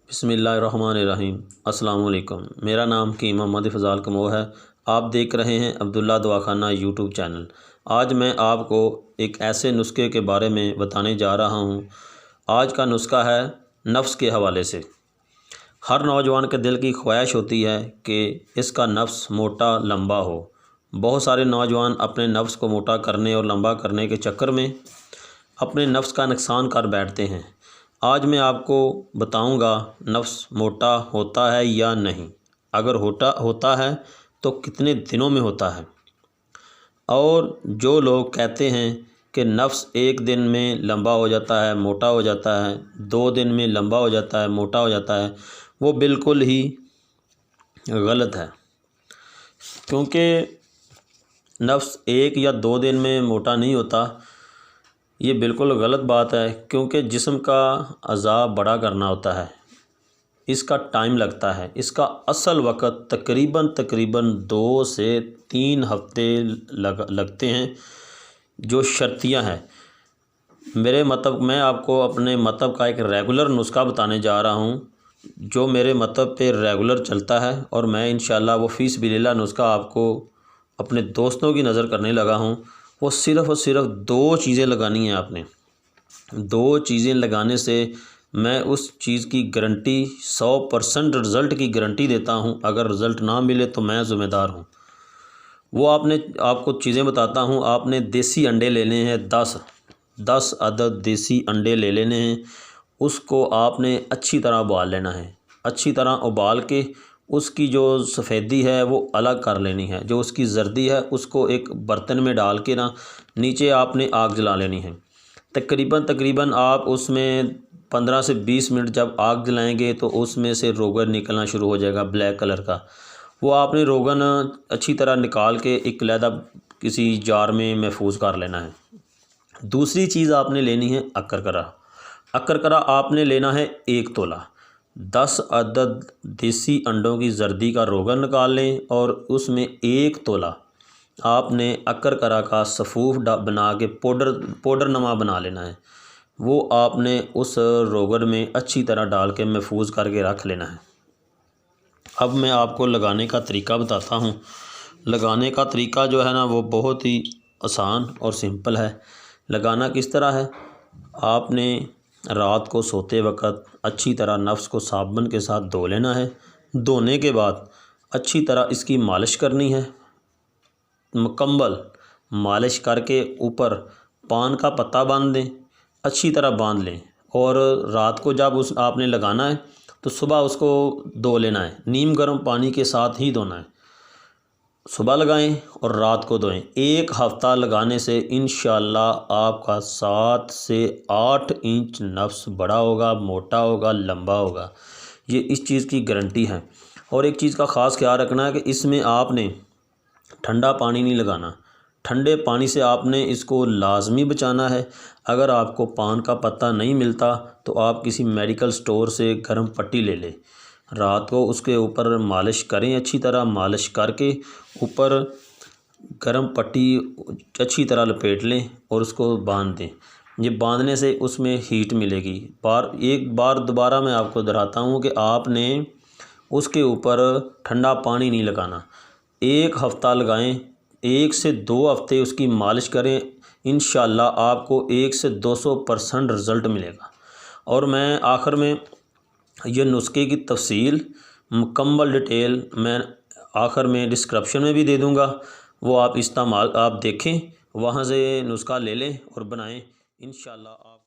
بسم اللہ الرحمن الرحیم۔ السلام علیکم، میرا نام کی محمد فضال کمو ہے۔ آپ دیکھ رہے ہیں عبداللہ دواخانہ یوٹیوب چینل۔ آج میں آپ کو ایک ایسے نسخے کے بارے میں بتانے جا رہا ہوں۔ آج کا نسخہ ہے نفس کے حوالے سے۔ ہر نوجوان کے دل کی خواہش ہوتی ہے کہ اس کا نفس موٹا لمبا ہو۔ بہت سارے نوجوان اپنے نفس کو موٹا کرنے اور لمبا کرنے کے چکر میں اپنے نفس کا نقصان کر بیٹھتے ہیں۔ آج میں آپ کو بتاؤں گا نفس موٹا ہوتا ہے یا نہیں، اگر ہوتا ہے تو کتنے دنوں میں ہوتا ہے، اور جو لوگ کہتے ہیں کہ نفس ایک دن میں لمبا ہو جاتا ہے، موٹا ہو جاتا ہے، 2 دن میں لمبا ہو جاتا ہے، موٹا ہو جاتا ہے، وہ بالکل ہی غلط ہے۔ کیونکہ نفس 1 یا 2 دن میں موٹا نہیں ہوتا، یہ بالکل غلط بات ہے۔ کیونکہ جسم کا اعضاء بڑا کرنا ہوتا ہے، اس کا ٹائم لگتا ہے۔ اس کا اصل وقت تقریباً 2 سے 3 ہفتے لگتے ہیں، جو شرطیاں ہیں۔ میں آپ کو اپنے مطلب کا ایک ریگولر نسخہ بتانے جا رہا ہوں، جو میرے مطلب پہ ریگولر چلتا ہے، اور میں انشاءاللہ وہ فی سبیل اللہ نسخہ آپ کو اپنے دوستوں کی نظر کرنے لگا ہوں۔ وہ صرف اور صرف 2 چیزیں لگانی ہیں آپ نے۔ 2 چیزیں لگانے سے میں اس چیز کی گارنٹی 100% رزلٹ کی گارنٹی دیتا ہوں۔ اگر رزلٹ نہ ملے تو میں ذمہ دار ہوں۔ وہ آپ کو چیزیں بتاتا ہوں۔ آپ نے دیسی انڈے لینے ہیں، 10 عدد دیسی انڈے لے لینے ہیں۔ اس کو آپ نے اچھی طرح ابال لینا ہے۔ اچھی طرح ابال کے اس کی جو سفیدی ہے وہ الگ کر لینی ہے، جو اس کی زردی ہے اس کو ایک برتن میں ڈال کے نیچے آپ نے آگ جلا لینی ہے۔ تقریباً آپ اس میں 15 سے 20 منٹ جب آگ جلائیں گے تو اس میں سے روغن نکلنا شروع ہو جائے گا، بلیک کلر کا۔ وہ آپ نے روغن اچھی طرح نکال کے ایک علیحدہ کسی جار میں محفوظ کر لینا ہے۔ دوسری چیز آپ نے لینی ہے اکرکرا آپ نے لینا ہے 1 تولہ۔ 10 عدد دیسی انڈوں کی زردی کا روغن نکال لیں، اور اس میں 1 تولہ آپ نے اکرکرا کا سفوف بنا کے پاؤڈر نما بنا لینا ہے۔ وہ آپ نے اس روغن میں اچھی طرح ڈال کے محفوظ کر کے رکھ لینا ہے۔ اب میں آپ کو لگانے کا طریقہ بتاتا ہوں۔ لگانے کا طریقہ جو ہے وہ بہت ہی آسان اور سمپل ہے۔ لگانا کس طرح ہے؟ آپ نے رات کو سوتے وقت اچھی طرح نفس کو صابن کے ساتھ دھو لینا ہے۔ دھونے کے بعد اچھی طرح اس کی مالش کرنی ہے، مکمل مالش کر کے اوپر پان کا پتہ باندھ دیں، اچھی طرح باندھ لیں، اور رات کو جب آپ نے لگانا ہے تو صبح اس کو دھو لینا ہے۔ نیم گرم پانی کے ساتھ ہی دھونا ہے۔ صبح لگائیں اور رات کو دھوئیں۔ 1 ہفتہ لگانے سے انشاءاللہ آپ کا 7 سے 8 انچ نفس بڑا ہوگا، موٹا ہوگا، لمبا ہوگا۔ یہ اس چیز کی گارنٹی ہے۔ اور ایک چیز کا خاص خیال رکھنا ہے کہ اس میں آپ نے ٹھنڈا پانی نہیں لگانا۔ ٹھنڈے پانی سے آپ نے اس کو لازمی بچانا ہے۔ اگر آپ کو پان کا پتہ نہیں ملتا تو آپ کسی میڈیکل سٹور سے گرم پٹی لے لیں۔ رات کو اس کے اوپر مالش کریں، اچھی طرح مالش کر کے اوپر گرم پٹی اچھی طرح لپیٹ لیں اور اس کو باندھ دیں۔ یہ باندھنے سے اس میں ہیٹ ملے گی۔ ایک بار دوبارہ میں آپ کو دہراتا ہوں کہ آپ نے اس کے اوپر ٹھنڈا پانی نہیں لگانا۔ 1 ہفتہ لگائیں، 1 سے 2 ہفتے اس کی مالش کریں، انشاءاللہ آپ کو 1 سے 200% رزلٹ ملے گا۔ اور میں آخر میں یہ نسخے کی تفصیل مکمل ڈیٹیل میں آخر میں ڈسکرپشن میں بھی دے دوں گا۔ وہ آپ دیکھیں، وہاں سے نسخہ لے لیں اور بنائیں، انشاءاللہ آپ